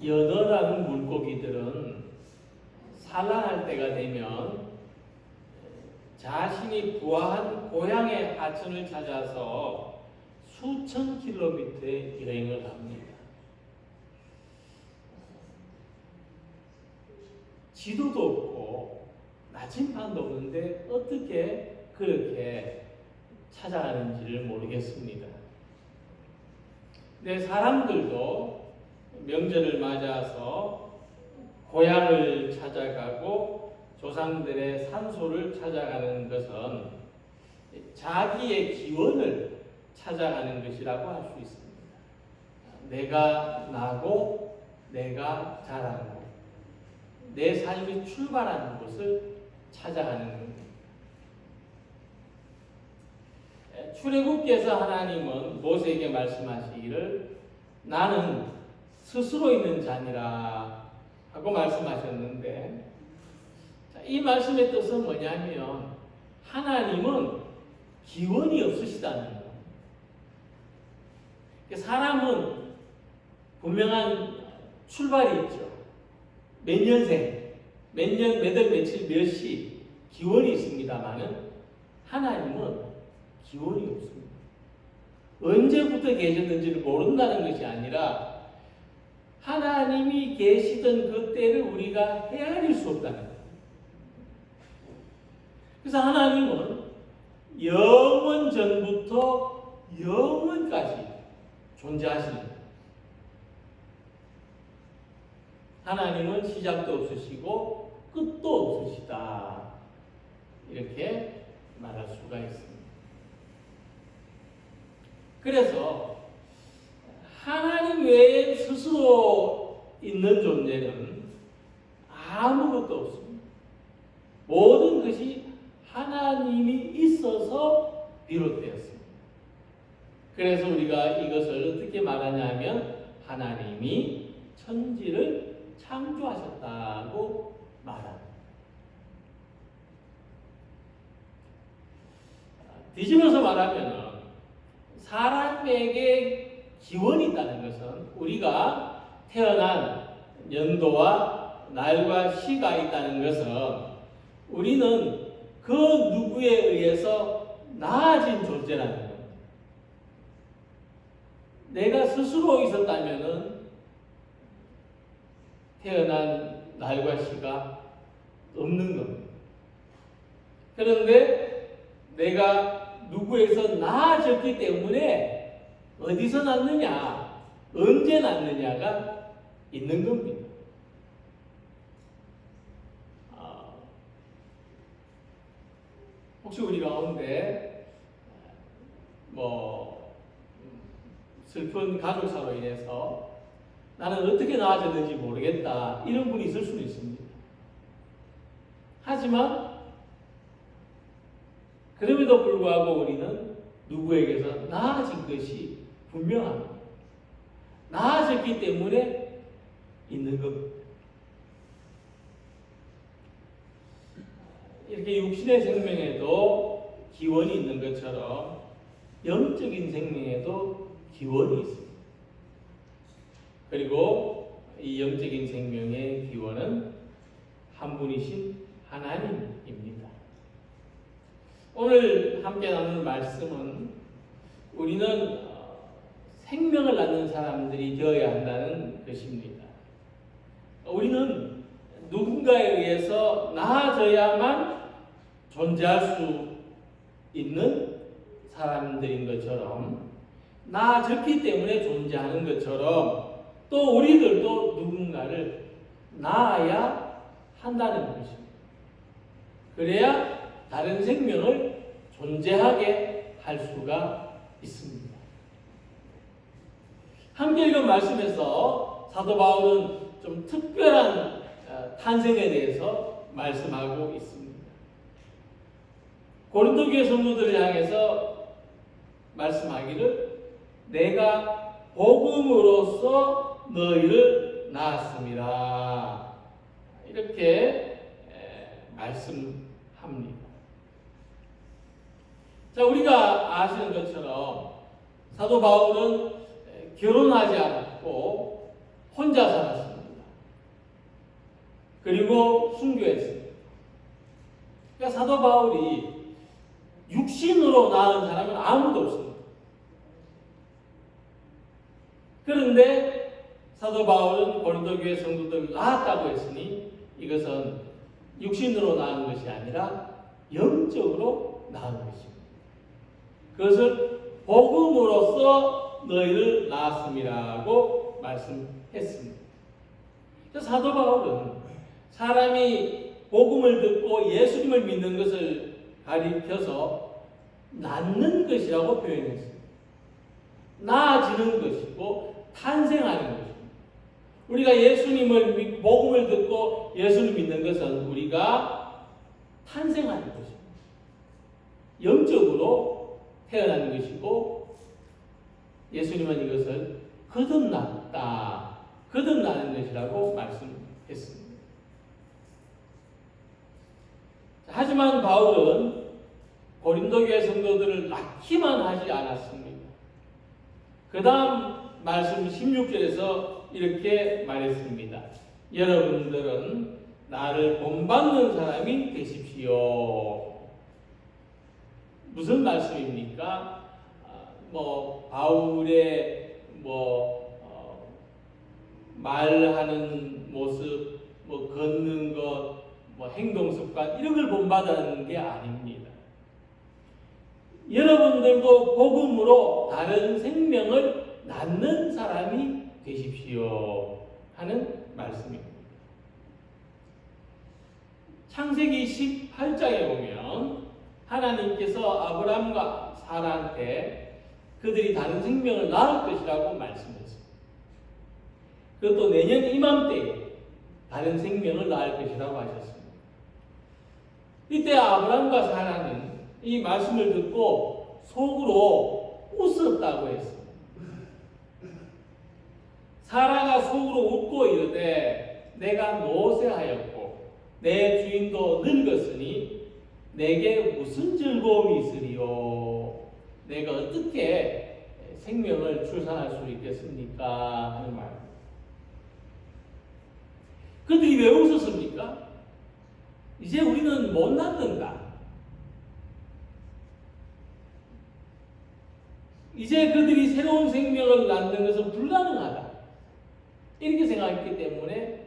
연어라는 물고기들은 산란할 때가 되면 자신이 부화한 고향의 하천을 찾아서 수천 킬로미터의 여행을 합니다. 지도도 없고 나침반도 없는데 어떻게 그렇게 찾아가는지를 모르겠습니다. 근데 사람들도 명절을 맞아서 고향을 찾아가고 조상들의 산소를 찾아가는 것은 자기의 기원을 찾아가는 것이라고 할 수 있습니다. 내가 나고 내가 자라고 내 삶이 출발하는 곳을 찾아가는 겁니다. 출애굽기에서 하나님은 모세에게 말씀하시기를 나는 스스로 있는 자니라 하고 말씀하셨는데, 이 말씀의 뜻은 뭐냐면 하나님은 기원이 없으시다는 거예요. 사람은 분명한 출발이 있죠. 몇 년생, 몇 년, 몇 월, 며칠, 몇 시 기원이 있습니다만은 하나님은 기원이 없습니다. 언제부터 계셨는지를 모른다는 것이 아니라 하나님이 계시던 그 때를 우리가 헤아릴 수 없다는 거예요. 그래서 하나님은 영원 전부터 영원까지 존재하시는 거예요. 하나님은 시작도 없으시고 끝도 없으시다. 이렇게 말할 수가 있습니다. 그래서 하나님 외에 스스로 있는 존재는 아무것도 없습니다. 모든 것이 하나님이 있어서 비롯되었습니다. 그래서 우리가 이것을 어떻게 말하냐면 하나님이 천지를 창조하셨다고 말합니다. 뒤집어서 말하면 사람에게 기원이 있다는 것은 우리가 태어난 연도와 날과 시가 있다는 것은 우리는 그 누구에 의해서 나아진 존재라는 겁니다. 내가 스스로 있었다면 태어난 날과 시가 없는 겁니다. 그런데 내가 누구에서 나아졌기 때문에 어디서 났느냐, 언제 났느냐가 있는 겁니다. 혹시 우리 가운데 슬픈 가족사로 인해서 나는 어떻게 나아졌는지 모르겠다 이런 분이 있을 수는 있습니다. 하지만 그럼에도 불구하고 우리는 누구에게서 나아진 것이 분명합니다. 나아졌기 때문에 있는 겁니다. 이렇게 육신의 생명에도 기원이 있는 것처럼 영적인 생명에도 기원이 있습니다. 그리고 이 영적인 생명의 기원은 한 분이신 하나님입니다. 오늘 함께 나누는 말씀은 우리는 생명을 낳는 사람들이 되어야 한다는 것입니다. 우리는 누군가에 의해서 나아져야만 존재할 수 있는 사람들인 것처럼, 나아졌기 때문에 존재하는 것처럼 또 우리들도 누군가를 낳아야 한다는 것입니다. 그래야 다른 생명을 존재하게 할 수가 있습니다. 함께 읽은 말씀에서 사도 바울은 좀 특별한 탄생에 대해서 말씀하고 있습니다. 고린도 교회 성도들을 향해서 말씀하기를 내가 복음으로써 너희를 낳았습니다. 이렇게 말씀합니다. 자, 우리가 아시는 것처럼 사도 바울은 결혼하지 않았고 혼자 살았습니다. 그리고 순교했습니다. 그러니까 사도 바울이 육신으로 낳은 사람은 아무도 없습니다. 그런데 사도 바울은 고린도 교회 성도들 낳았다고 했으니 이것은 육신으로 낳은 것이 아니라 영적으로 낳은 것입니다. 그것을 복음으로써 너희를 낳았음이라고 말씀했습니다. 사도 바울은 사람이 복음을 듣고 예수님을 믿는 것을 가리켜서 낳는 것이라고 표현했습니다. 나아지는 것이고 탄생하는 것입니다. 우리가 예수님을 복음을 듣고 예수를 믿는 것은 우리가 탄생하는 것입니다. 영적으로 태어나는 것이고 예수님은 이것을 거듭났다. 거듭나는 것이라고 말씀했습니다. 하지만 바울은 고린도 교회 성도들을 낳기만 하지 않았습니다. 그 다음 말씀 16절에서 이렇게 말했습니다. 여러분들은 나를 본받는 사람이 되십시오. 무슨 말씀입니까? 바울의 말하는 모습, 걷는 것, 행동 습관 이런 걸 본받는 게 아닙니다. 여러분들도 복음으로 다른 생명을 낳는 사람이 되십시오 하는 말씀입니다. 창세기 18장에 보면 하나님께서 아브라함과 사라한테 그들이 다른 생명을 낳을 것이라고 말씀했습니다. 그것도 내년 이맘때에 다른 생명을 낳을 것이라고 하셨습니다. 이때 아브라함과 사라는 이 말씀을 듣고 속으로 웃었다고 했습니다. 사라가 속으로 웃고 이르되 내가 노쇠하였고 내 주인도 늙었으니 내게 무슨 즐거움이 있으리요? 내가 어떻게 생명을 출산할 수 있겠습니까? 하는 말. 그들이 왜 웃었습니까? 이제 우리는 못 낳는다. 이제 그들이 새로운 생명을 낳는 것은 불가능하다. 이렇게 생각했기 때문에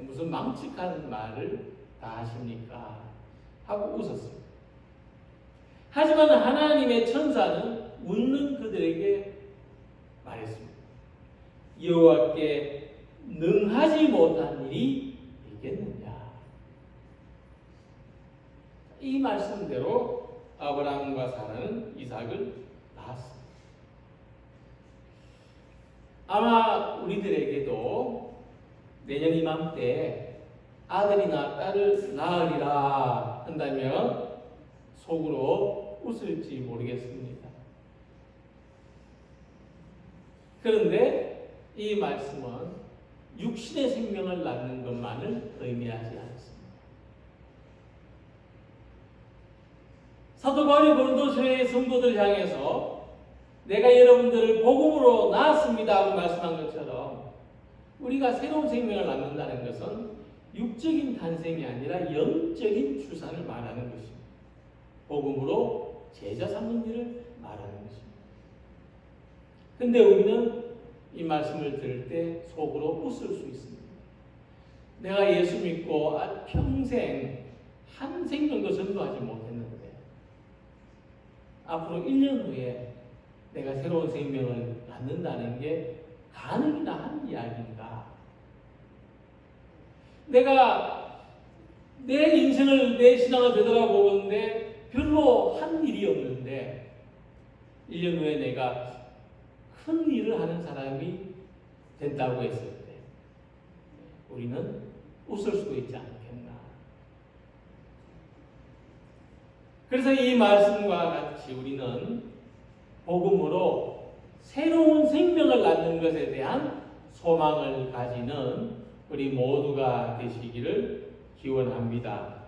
무슨 망측한 말을 다 하십니까? 하고 웃었습니다. 하지만 하나님의 천사는 웃는 그들에게 말했습니다. 여호와께 능하지 못한 일이 있겠느냐? 이 말씀대로 아브라함과 사라는 이삭을 낳았습니다. 아마 우리들에게도 내년 이맘때 아들이나 딸을 낳으리라 한다면 속으로 웃을지 모르겠습니다. 그런데 이 말씀은 육신의 생명을 낳는 것만을 의미하지 않습니다. 사도 바울이 고린도서의 성도들 향해서 내가 여러분들을 복음으로 낳았습니다 하고 말씀한 것처럼 우리가 새로운 생명을 낳는다는 것은 육적인 탄생이 아니라 영적인 출산을 말하는 것입니다. 복음으로 제자 삼는 일을 말하는 것입니다. 근데 우리는 이 말씀을 들을 때 속으로 웃을 수 있습니다. 내가 예수 믿고 평생 한 생명도 전도하지 못했는데 앞으로 1년 후에 내가 새로운 생명을 낳는다는 게 가능이나 한 이야기인가? 내가 내 인생을, 내 신앙을 되돌아보는데 별로 한 일이 없는데 1년 후에 내가 큰 일을 하는 사람이 된다고 했을 때 우리는 웃을 수도 있지 않겠나. 그래서 이 말씀과 같이 우리는 복음으로 새로운 생명을 낳는 것에 대한 소망을 가지는 우리 모두가 되시기를 기원합니다.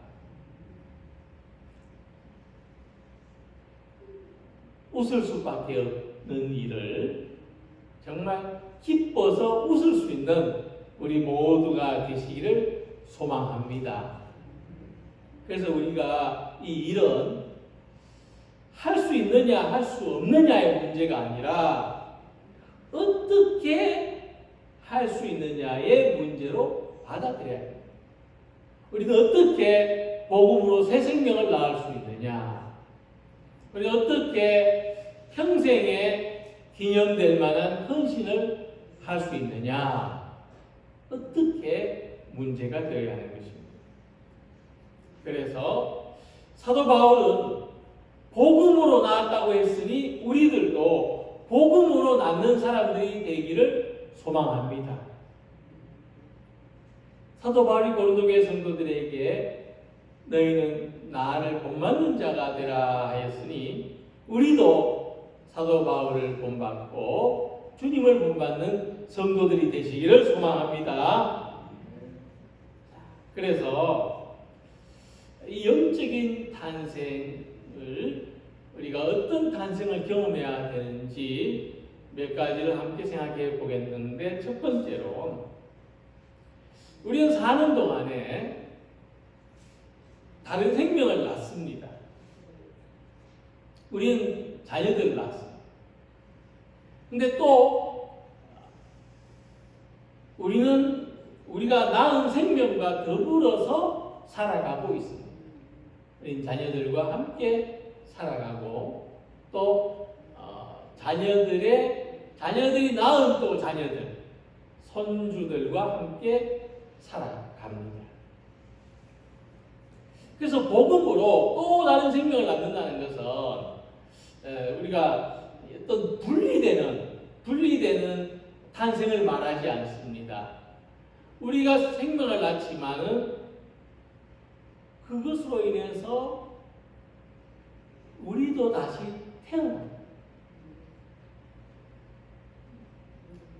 웃을 수밖에 없는 일을 정말 기뻐서 웃을 수 있는 우리 모두가 되시기를 소망합니다. 그래서 우리가 이 일은 할 수 있느냐 할 수 없느냐의 문제가 아니라 어떻게 할 수 있느냐의 문제로 받아들여야 합니다. 우리는 어떻게 복음으로 새 생명을 낳을 수 있느냐, 우리는 어떻게 평생에 기념될 만한 헌신을 할 수 있느냐, 어떻게 문제가 되어야 하는 것입니다. 그래서 사도 바울은 복음으로 낳았다고 했으니 우리들도 복음으로 낳는 사람들이 되기를 소망합니다. 사도 바울이 고린도교회 성도들에게 너희는 나를 본받는 자가 되라 하였으니 우리도 사도 바울을 본받고 주님을 본받는 성도들이 되시기를 소망합니다. 그래서 이 영적인 탄생을 우리가 어떤 탄생을 경험해야 되는지 몇 가지를 함께 생각해 보겠는데, 첫 번째로 우리는 사는 동안에 다른 생명을 낳습니다. 우리는 자녀들을 낳습니다. 근데 또 우리는 우리가 낳은 생명과 더불어서 살아가고 있습니다. 우리 자녀들과 함께 살아가고 또 자녀들이 낳은 또 자녀들, 손주들과 함께 살아갑니다. 그래서 복음으로 또 다른 생명을 낳는다는 것은 우리가 어떤 분리되는 탄생을 말하지 않습니다. 우리가 생명을 낳지만은 그것으로 인해서 우리도 다시 태어납니다.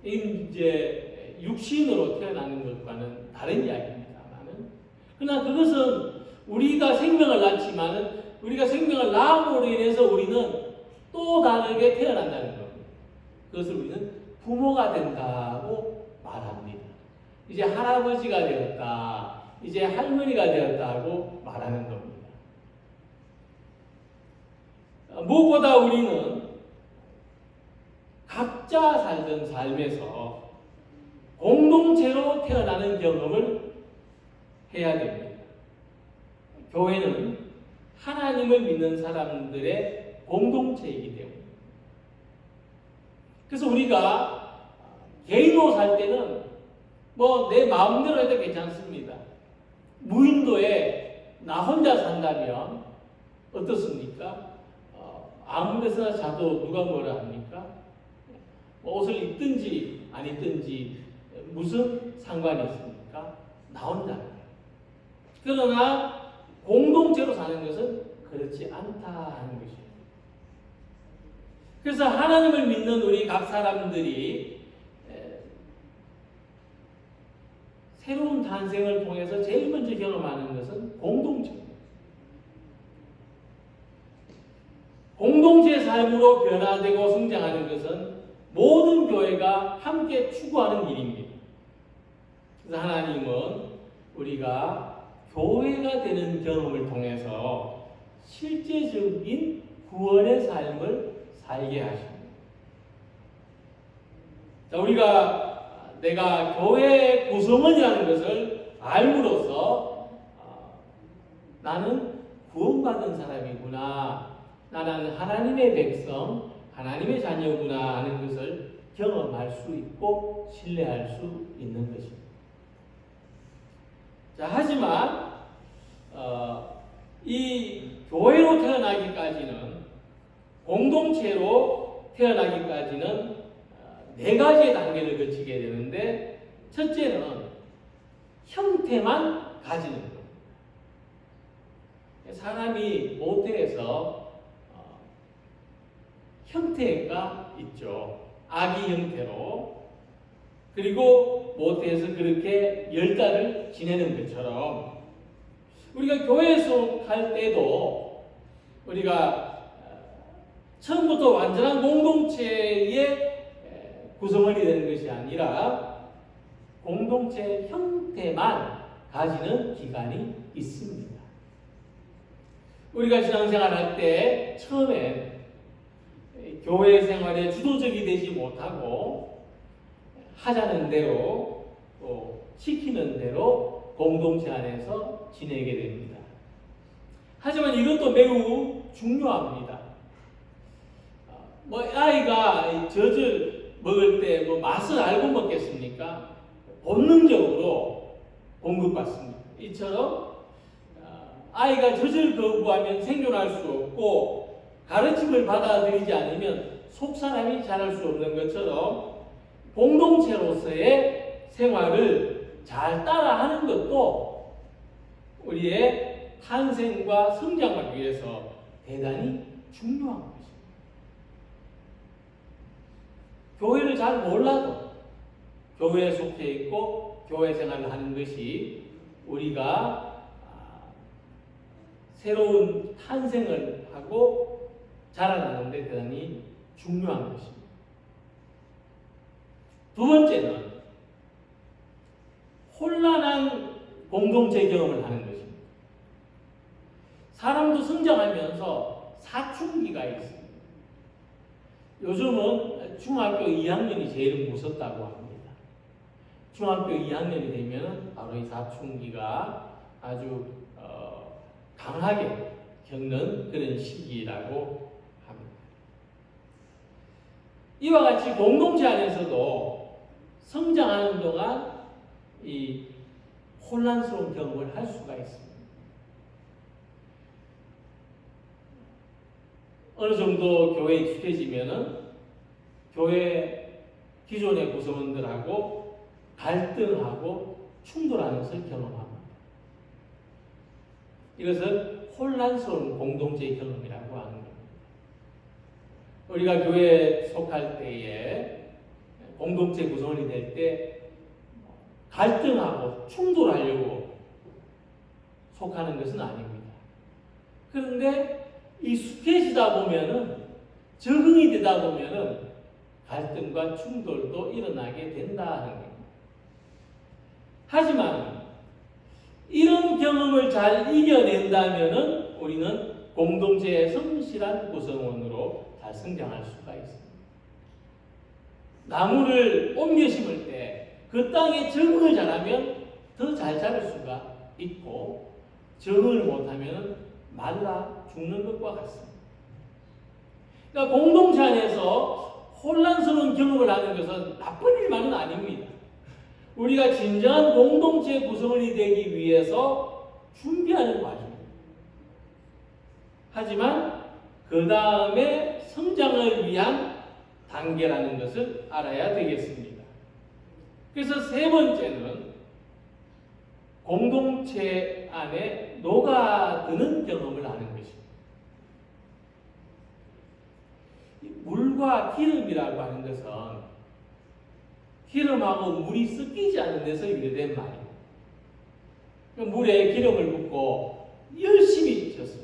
이제 육신으로 태어나는 것과는 다른 이야기입니다만은, 그러나 그것은 우리가 생명을 낳지만은 우리가 생명을 낳음으로 인해서 우리는 또 다르게 태어난다는 겁니다. 그것을 우리는 부모가 된다고 말합니다. 이제 할아버지가 되었다, 이제 할머니가 되었다고 말하는 겁니다. 무엇보다 우리는 각자 살던 삶에서 공동체로 태어나는 경험을 해야 됩니다. 교회는 하나님을 믿는 사람들의 공동체이기 때문입니다. 그래서 우리가 개인으로 살 때는 내 마음대로 해도 괜찮습니다. 무인도에 나 혼자 산다면 어떻습니까? 아무 데서나 자도 누가 뭐라 합니까? 옷을 입든지 안 입든지 무슨 상관이 있습니까? 나 혼자. 그러나 공동체로 사는 것은 그렇지 않다 하는 것입니다. 그래서 하나님을 믿는 우리 각 사람들이 새로운 탄생을 통해서 제일 먼저 경험하는 것은 공동체입니다. 공동체 삶으로 변화되고 성장하는 것은 모든 교회가 함께 추구하는 일입니다. 그래서 하나님은 우리가 교회가 되는 경험을 통해서 실제적인 구원의 삶을 살게 하십니다. 자, 내가 교회의 구성원이라는 것을 알므로써 나는 구원받은 사람이구나, 나는 하나님의 백성, 하나님의 자녀구나 하는 것을 경험할 수 있고 신뢰할 수 있는 것입니다. 자, 하지만 이 교회로 태어나기까지는, 공동체로 태어나기까지는 네 가지의 단계를 거치게 되는데, 첫째는 형태만 가지는 겁니다. 사람이 모태에서 형태가 있죠. 아기 형태로. 그리고 모태에서 그렇게 10달을 지내는 것처럼 우리가 교회에 속할 때도 우리가 처음부터 완전한 공동체의 구성원이 되는 것이 아니라 공동체 형태만 가지는 기간이 있습니다. 우리가 신앙생활 할 때 처음에 교회 생활에 주도적이 되지 못하고 하자는 대로 또 시키는 대로 공동체 안에서 지내게 됩니다. 하지만 이것도 매우 중요합니다. 아이가 젖을 먹을 때 맛을 알고 먹겠습니까? 본능적으로 공급받습니다. 이처럼 아이가 젖을 거부하면 생존할 수 없고 가르침을 받아들이지 않으면 속사람이 자랄 수 없는 것처럼 공동체로서의 생활을 잘 따라하는 것도 우리의 탄생과 성장을 위해서 대단히 중요한 것입니다. 교회를 잘 몰라도 교회에 속해 있고 교회 생활을 하는 것이 우리가 새로운 탄생을 하고 자라나는 데 대단히 중요한 것입니다. 두 번째는 혼란한 공동체 경험을 하는 것입니다. 사람도 성장하면서 사춘기가 있습니다. 요즘은 중학교 2학년이 제일 무섭다고 합니다. 중학교 2학년이 되면 바로 이 사춘기가 아주 강하게 겪는 그런 시기라고 합니다. 이와 같이 공동체 안에서도 성장하는 동안 이 혼란스러운 경험을 할 수가 있습니다. 어느 정도 교회에 익숙해지면은 교회 기존의 구성원들하고 갈등하고 충돌하는 것을 경험합니다. 이것을 혼란스러운 공동체의 경험이라고 하는 겁니다. 우리가 교회에 속할 때에 공동체 구성원이 될 때 갈등하고 충돌하려고 속하는 것은 아닙니다. 그런데 익숙해지다 보면은 적응이 되다 보면은 갈등과 충돌도 일어나게 된다는 겁니다. 하지만 이런 경험을 잘 이겨낸다면은 우리는 공동체의 성실한 구성원으로 잘 성장할 수가 있습니다. 나무를 옮겨 심을 때 그 땅에 적응을 잘하면 더 잘 자랄 수가 있고 적응을 못하면 말라 죽는 것과 같습니다. 그러니까 공동체 안에서 혼란스러운 경험을 하는 것은 나쁜 일만은 아닙니다. 우리가 진정한 공동체 구성원이 되기 위해서 준비하는 과정입니다. 하지만 그 다음에 성장을 위한 단계라는 것을 알아야 되겠습니다. 그래서 세 번째는 공동체 안에 녹아드는 경험을 하는 것입니다. 물과 기름이라고 하는 것은 기름하고 물이 섞이지 않는 데서 유래된 말이에요. 물에 기름을 붓고 열심히 졌어요.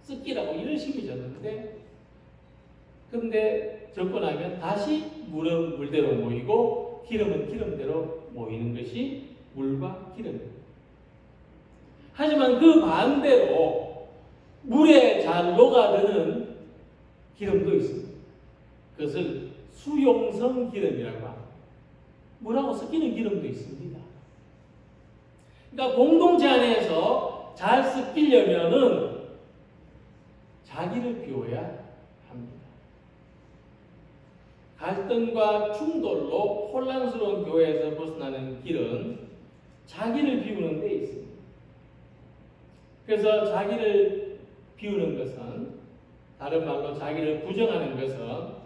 섞이라고 열심히 졌는데 근데 젓고 나면 다시 물은 물대로 모이고 기름은 기름대로 모이는 것이 물과 기름입니다. 하지만 그 반대로 물에 잘 녹아드는 기름도 있습니다. 그것을 수용성 기름이라고 합니다. 물하고 섞이는 기름도 있습니다. 그러니까 공동체 안에서 잘 섞이려면은 자기를 비워야 합니다. 갈등과 충돌로 혼란스러운 교회에서 벗어나는 길은 자기를 비우는 데 있습니다. 그래서 자기를 비우는 것은 다른 말로 자기를 부정하는 것은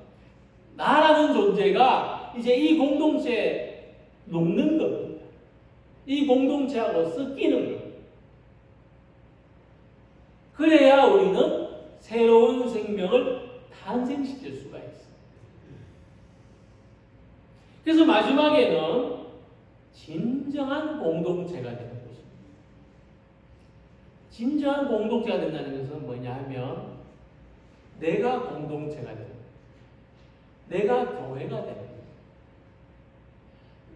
나라는 존재가 이제 이 공동체에 녹는 겁니다. 이 공동체하고 섞이는 겁니다. 그래야 우리는 새로운 생명을 탄생시킬 수가 있습니다. 그래서 마지막에는 진정한 공동체가 되는 것입니다. 진정한 공동체가 된다는 것은 뭐냐 하면 내가 공동체가 되는 거예요. 내가 교회가 되는 거예요.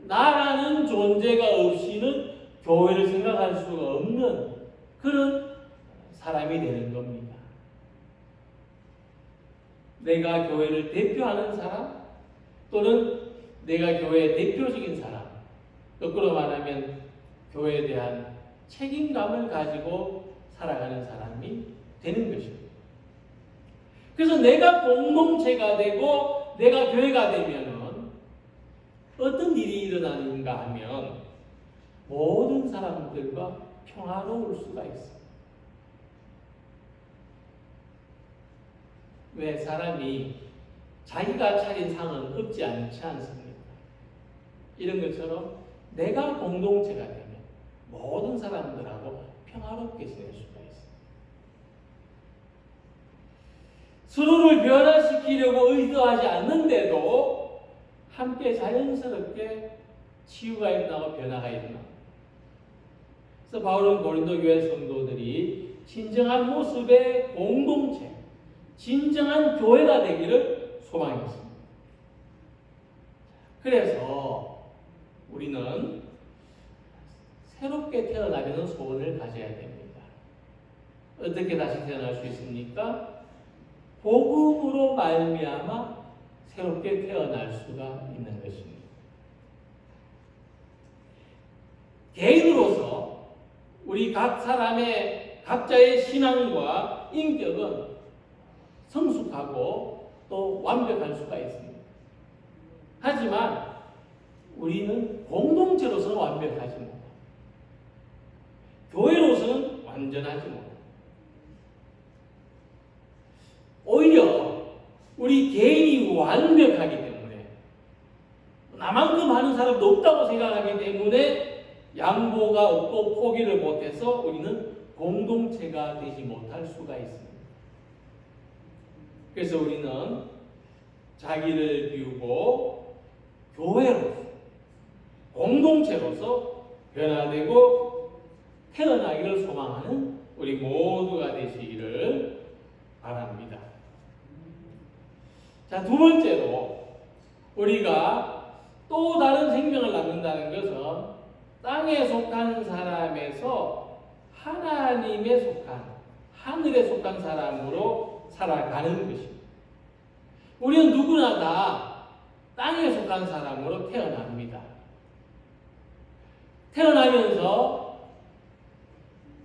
나라는 존재가 없이는 교회를 생각할 수가 없는 그런 사람이 되는 겁니다. 내가 교회를 대표하는 사람, 또는 내가 교회의 대표적인 사람, 거꾸로 말하면 교회에 대한 책임감을 가지고 살아가는 사람이 되는 것입니다. 그래서 내가 공동체가 되고 내가 교회가 되면은 어떤 일이 일어나는가 하면 모든 사람들과 평화로울 수가 있습니다. 왜 사람이 자기가 차린 상은 없지 않지 않습니까? 이런 것처럼 내가 공동체가 되면 모든 사람들하고 평화롭게 지낼 수가 있습니다. 서로를 변화시키려고 의도하지 않는데도 함께 자연스럽게 치유가 일어나고 변화가 일어납니다. 그래서 바울은 고린도 교회 성도들이 진정한 모습의 공동체, 진정한 교회가 되기를 소망했습니다. 그래서 우리는 새롭게 태어나려는 소원을 가져야 됩니다. 어떻게 다시 태어날 수 있습니까? 복음으로 말미암아 새롭게 태어날 수가 있는 것입니다. 개인으로서 우리 각 사람의 각자의 신앙과 인격은 성숙하고 또 완벽할 수가 있습니다. 하지만 우리는 공동체로서는 완벽하지 못합니다. 교회로서는 완전하지 못합니다. 오히려 우리 개인이 완벽하기 때문에 나만큼 하는 사람도 없다고 생각하기 때문에 양보가 없고 포기를 못해서 우리는 공동체가 되지 못할 수가 있습니다. 그래서 우리는 자기를 비우고 교회로서 공동체로서 변화되고 태어나기를 소망하는 우리 모두가 되시기를 바랍니다. 자, 두 번째로 우리가 또 다른 생명을 낳는다는 것은 땅에 속한 사람에서 하나님에 속한, 하늘에 속한 사람으로 살아가는 것입니다. 우리는 누구나 다 땅에 속한 사람으로 태어납니다. 태어나면서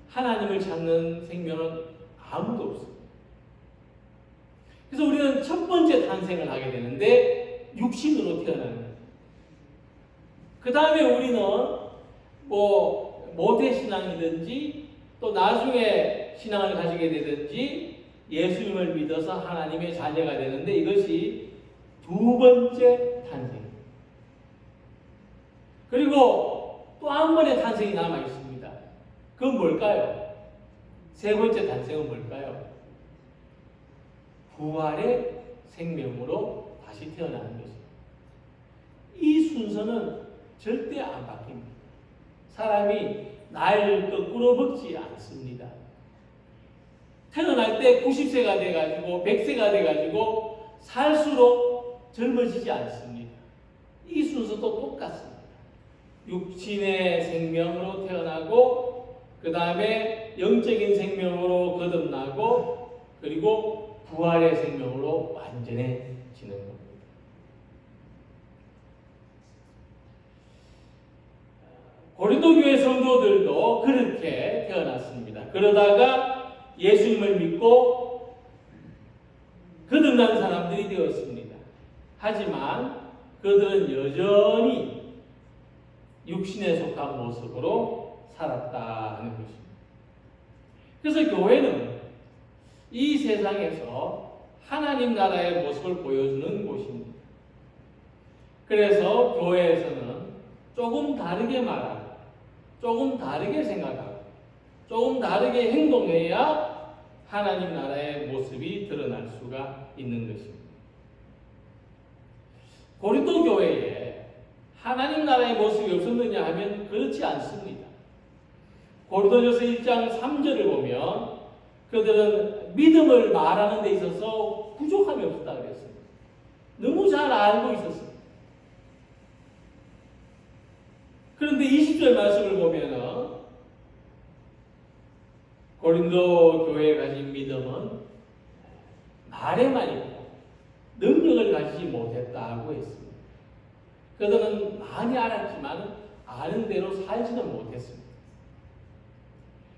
하나님을 찾는 생명은 아무도 없습니다. 그래서 우리는 첫 번째 탄생을 하게 되는데 육신으로 태어나는 거예요. 그 다음에 우리는 모태신앙이든지 또 나중에 신앙을 가지게 되든지 예수님을 믿어서 하나님의 자녀가 되는데 이것이 두 번째 탄생입니다. 그리고 또 한 번의 탄생이 남아 있습니다. 그건 뭘까요? 세 번째 탄생은 뭘까요? 부활의 생명으로 다시 태어나는 것입니다. 이 순서는 절대 안 바뀝니다. 사람이 나이를 거꾸로 먹지 않습니다. 태어날 때 90세가 돼가지고 100세가 돼가지고 살수록 젊어지지 않습니다. 이 순서도 똑같습니다. 육신의 생명으로 태어나고 그 다음에 영적인 생명으로 거듭나고 그리고 부활의 생명으로 완전해지는 겁니다. 고린도 교회 성도들도 그렇게 태어났습니다. 그러다가 예수님을 믿고 거듭난 사람들이 되었습니다. 하지만 그들은 여전히 육신에 속한 모습으로 살았다 하는 것입니다. 그래서 교회는 이 세상에서 하나님 나라의 모습을 보여주는 곳입니다. 그래서 교회에서는 조금 다르게 말하고 조금 다르게 생각하고 조금 다르게 행동해야 하나님 나라의 모습이 드러날 수가 있는 것입니다. 고린도 교회에 하나님 나라의 모습이 없었느냐 하면 그렇지 않습니다. 고린도전서 1장 3절을 보면 그들은 믿음을 말하는 데 있어서 부족함이 없었다 그랬습니다. 너무 잘 알고 있었습니다. 그런데 20절 말씀을 보면은 고린도 교회에 가진 믿음은 말에만 있고 능력을 가지지 못했다고 했습니다. 그들은 많이 알았지만 아는 대로 살지는 못했습니다.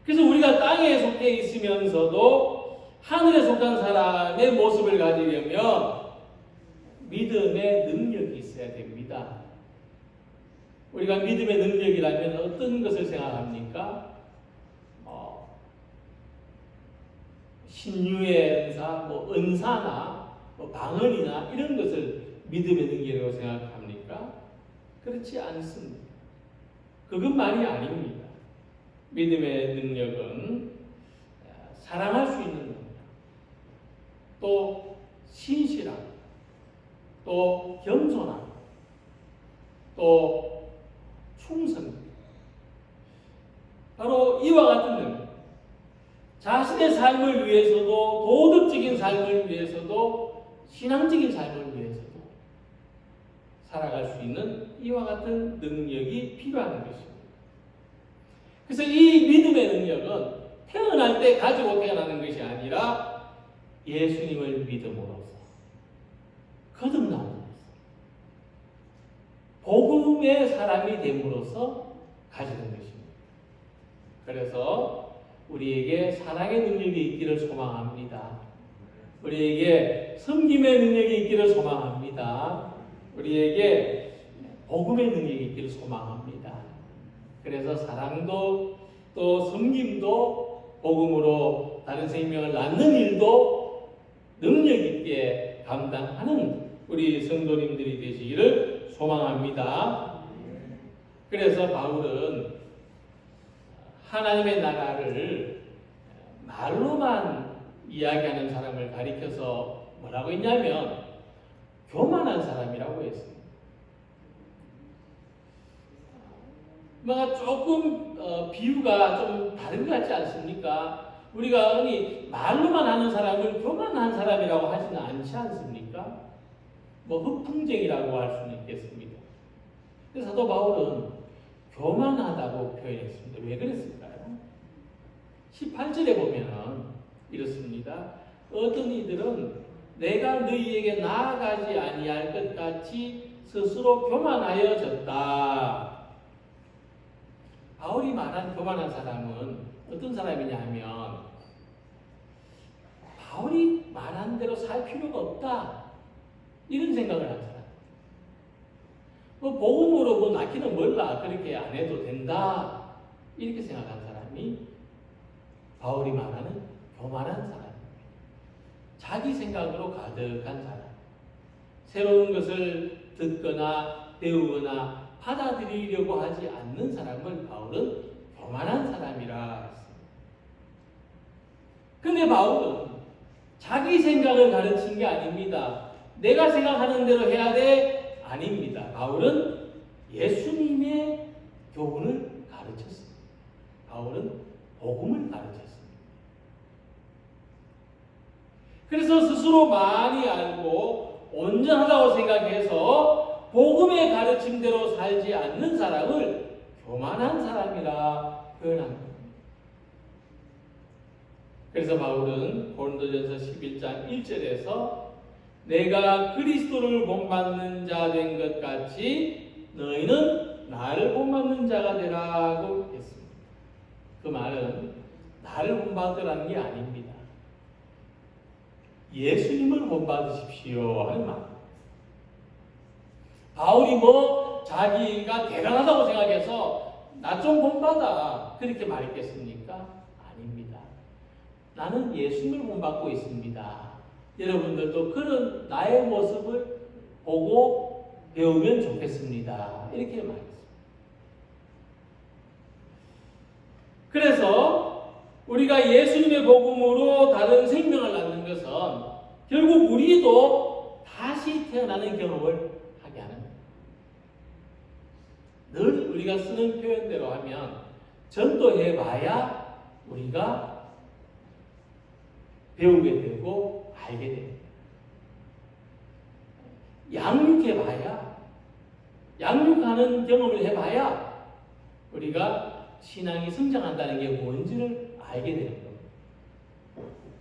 그래서 우리가 땅에 속해 있으면서도 하늘에 속한 사람의 모습을 가지려면 믿음의 능력이 있어야 됩니다. 우리가 믿음의 능력이라면 어떤 것을 생각합니까? 신유의 은사, 은사나 방언이나 이런 것을 믿음의 능력이라고 생각합니까? 그렇지 않습니다. 그것만이 아닙니다. 믿음의 능력은 사랑할 수 있는 능력, 또 신실함, 또 겸손함, 또 충성. 바로 이와 같은 능력. 자신의 삶을 위해서도, 도덕적인 삶을 위해서도, 신앙적인 삶을 위해서도 살아갈 수 있는 이와 같은 능력이 필요한 것입니다. 그래서 이 믿음의 능력은 태어날 때 가지고 태어나는 것이 아니라 예수님을 믿음으로써 거듭남으로써 복음의 사람이 됨으로써 가지는 것입니다. 그래서 우리에게 사랑의 능력이 있기를 소망합니다. 우리에게 섬김의 능력이 있기를 소망합니다. 우리에게 복음의 능력이 있기를 소망합니다. 그래서 사랑도 또 섬김도 복음으로 다른 생명을 낳는 일도 능력 있게 감당하는 우리 성도님들이 되시기를 소망합니다. 그래서 바울은 하나님의 나라를 말로만 이야기하는 사람을 가리켜서 뭐라고 했냐면 교만한 사람이라고 했습니다. 조금 비유가 좀 다른 것 같지 않습니까? 우리가 흔히 말로만 하는 사람을 교만한 사람이라고 하지는 않지 않습니까? 흑풍쟁이라고 할 수는 있겠습니다. 그래서 사도 바울은 교만하다고 표현했습니다. 왜 그랬을까요? 18절에 보면 이렇습니다. 어떤 이들은 내가 너희에게 나아가지 아니할 것 같이 스스로 교만하여졌다. 바울이 말한 교만한 사람은 어떤 사람이냐 하면 바울이 말한 대로 살 필요가 없다. 이런 생각을 한 사람. 복음으로 낳기는 몰라. 그렇게 안 해도 된다. 이렇게 생각한 사람이 바울이 말하는 교만한 사람입니다. 자기 생각으로 가득한 사람. 새로운 것을 듣거나 배우거나 받아들이려고 하지 않는 사람을 바울은 교만한 사람이라 했습니다. 근데 바울은 자기 생각을 가르친 게 아닙니다. 내가 생각하는 대로 해야 돼? 아닙니다. 바울은 예수님의 교훈을 가르쳤습니다. 바울은 복음을 가르쳤습니다. 그래서 스스로 많이 알고 온전하다고 생각해서 복음의 가르침대로 살지 않는 사람을 교만한 사람이라 표현합니다. 그래서 바울은 고린도전서 11장 1절에서 내가 그리스도를 본받는 자 된 것 같이 너희는 나를 본받는 자가 되라고 했습니다. 그 말은 나를 본받으라는 게 아닙니다. 예수님을 본받으십시오 하는 말. 바울이 자기가 대단하다고 생각해서 나 좀 본받아 그렇게 말했겠습니까? 아닙니다. 나는 예수님을 본받고 있습니다. 여러분들도 그런 나의 모습을 보고 배우면 좋겠습니다. 이렇게 말했습니다. 그래서 우리가 예수님의 복음으로 다른 생명을 낳는 것은 결국 우리도 다시 태어나는 경험을 하게 하는 거예요. 늘 우리가 쓰는 표현대로 하면 전도해봐야 우리가 배우게 되고 알게 됩니다. 양육해봐야, 양육하는 경험을 해봐야 우리가 신앙이 성장한다는 게 뭔지를 알게 되는 겁니다.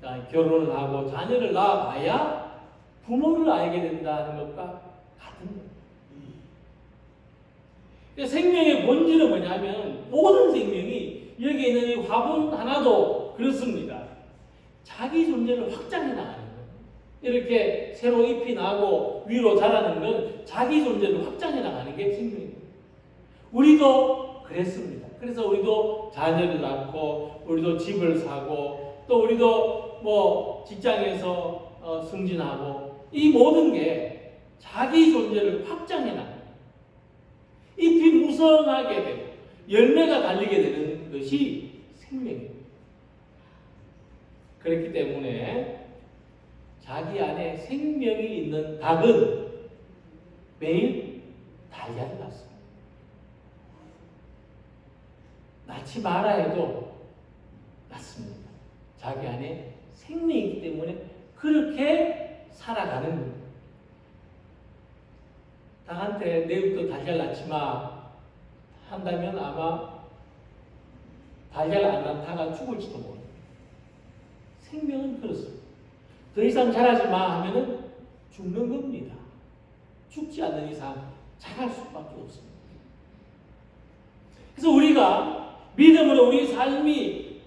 그러니까 결혼을 하고 자녀를 낳아봐야 부모를 알게 된다는 것과 같은 겁니다. 그러니까 생명의 본질은 뭐냐면 모든 생명이 여기에 있는 이 화분 하나도 그렇습니다. 자기 존재를 확장해 나가는 거예요. 이렇게 새로 잎이 나고 위로 자라는 건 자기 존재를 확장해 나가는 게 생명입니다. 우리도 그랬습니다. 그래서 우리도 자녀를 낳고 우리도 집을 사고 또 우리도 뭐 직장에서 승진하고 이 모든 게 자기 존재를 확장해 나가는 잎이 무성하게 되고 열매가 달리게 되는 것이 생명입니다. 그렇기 때문에 자기 안에 생명이 있는 닭은 매일 달걀을 낳습니다. 낳지 말아 해도 낳습니다. 자기 안에 생명이 있기 때문에 그렇게 살아가는 겁니다. 닭한테 내일부터 달걀 낳지 마 한다면 아마 달걀 안 낳다가 죽을지도 모릅니다. 생명은 그렇습니다. 더 이상 자라지 마 하면은 죽는 겁니다. 죽지 않는 이상 자랄 수밖에 없습니다. 그래서 우리가 믿음으로 우리 삶이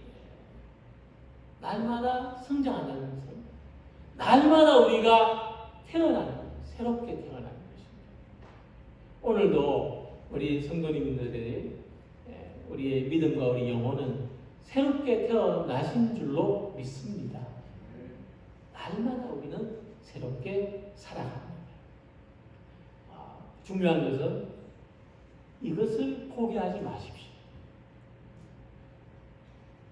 날마다 성장한다는 것은 날마다 우리가 태어나는 거예요. 새롭게 태어나는 것입니다. 오늘도 우리 성도님들의 우리의 믿음과 우리 영혼은 새롭게 태어나신 줄로 믿습니다. 날마다 우리는 새롭게 살아갑니다. 중요한 것은 이것을 포기하지 마십시오.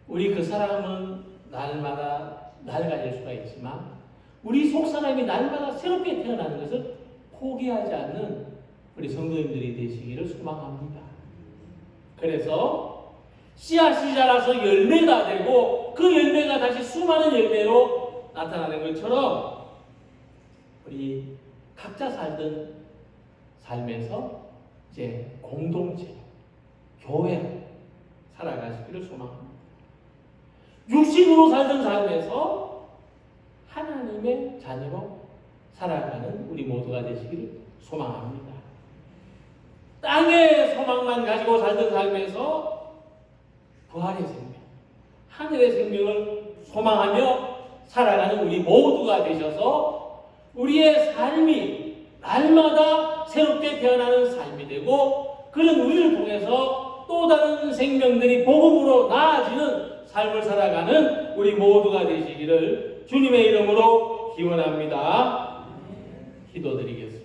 우리 그 사람은 날마다 낡아질 수가 있지만 우리 속 사람이 날마다 새롭게 태어나는 것을 포기하지 않는 우리 성도님들이 되시기를 소망합니다. 그래서 씨앗이 자라서 열매가 되고 그 열매가 다시 수많은 열매로 나타나는 것처럼 우리 각자 살던 삶에서 이제 공동체, 교회 살아가시기를 소망합니다. 육신으로 살던 삶에서 하나님의 자녀로 살아가는 우리 모두가 되시기를 소망합니다. 땅의 소망만 가지고 살던 삶에서 부활의 생명, 하늘의 생명을 소망하며 살아가는 우리 모두가 되셔서 우리의 삶이 날마다 새롭게 태어나는 삶이 되고 그런 우리를 통해서 또 다른 생명들이 복음으로 나아지는 삶을 살아가는 우리 모두가 되시기를 주님의 이름으로 기원합니다. 기도드리겠습니다.